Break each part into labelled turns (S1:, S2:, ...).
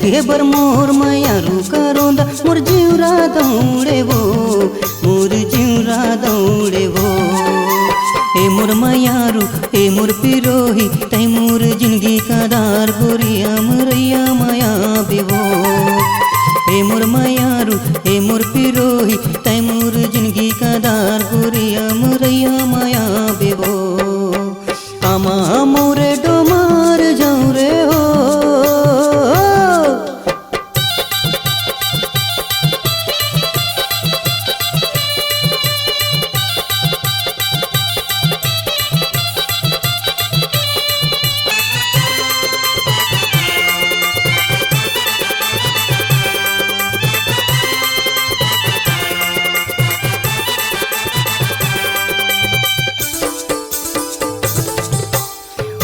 S1: देखे बर मोर मायारू करोंदा मोर जीवरा दौड़े वो, मोर जीवरा दौड़े वो। ए मोर मायारू ए मोर पिरोही तै मोर जिंदगी का दार गोरिया मरैया माया बेवो। ए मोर मायारू ए मोर पिरोही तै मोर जिंदगी का दार गोरिया मरैया माया बेवो। आमा मोरे डोमार जाऊं रे हो,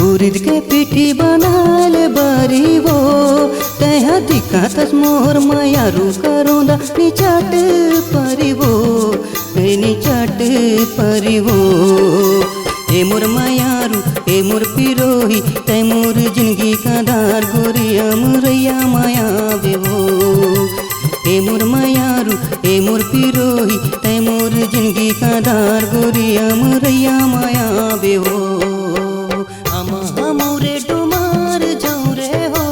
S1: उरिद के पीठी बनाल बारी वो, तैहा दिखा तस मोर मायारू करोंदा निचाट परी वो, निचाट परी वो। ए मोर मायारू ए मोर पिरोही तै मोर जिंदगी का दार गोरिया मरैया माया बेवो। ए मोर मायारू ए मोर पिरोही तै मोर जिंदगी का दार गोरिया मरैया माया बेवो। मोरे डुमार जाऊं रे हो,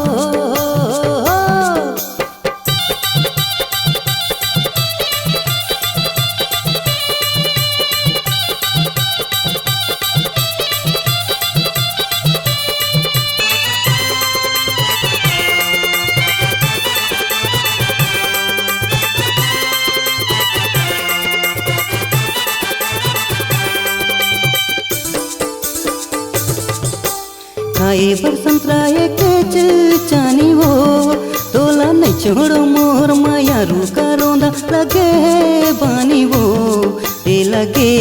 S1: खाए बर संतरा केच चानी वो, तोला नहीं छोड़ो मोर मायारू करोंदा लगे बानी वो, ए लगे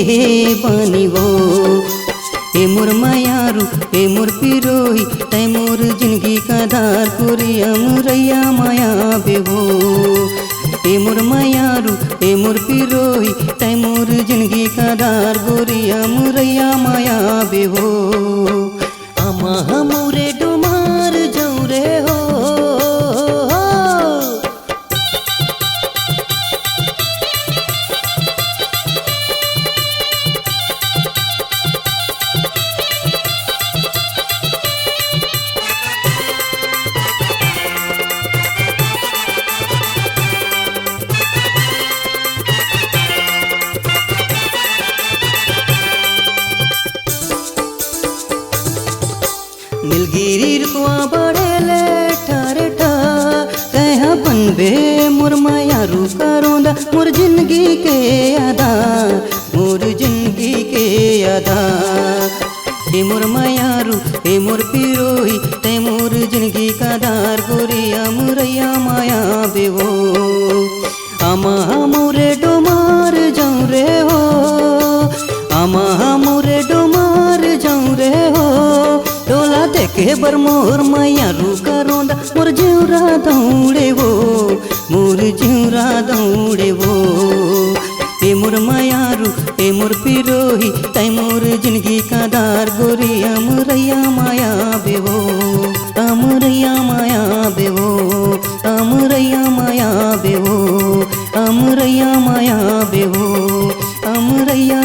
S1: बानी वो। ए मोर मायारू ए मोर पिरोही तै मोर जिंदगी का दार गोरिया मरैया माया बेवो। ए मोर मायारू ए मोर पिरोही तै मोर जिंदगी का दार गोरिया मरैया माया बेवो। आमा मोरे डुमार जाऊं रे हो, नीलगिरी रुकवा बड़े ले ठारे ठा, कहा बनबे मोर मायारू करोंदा मोर जिंदगी के आधार, मोर जिंदगी के आधार। ए मोर मायारू ए मोर पिरोही तै मोर जिंदगी का दार गोरिया मरैया माया बेवो। आमा मोरे डोमार जाऊं रे हो, आमा मोरे डोमार जाऊं रे हो। तोला देखे बर मोर मायारू करोंदा मोर जीवरा दौड़े वो, मोर जीवरा दौड़े वो। ए मोर मायारू ए मोर पिरोही तै मोर जिंदगी का दार गोरिया मरैया माया बेवो। अमरैया माया बेवो, अमरैया माया बेवो, अमरैया माया बेवो, अमरैया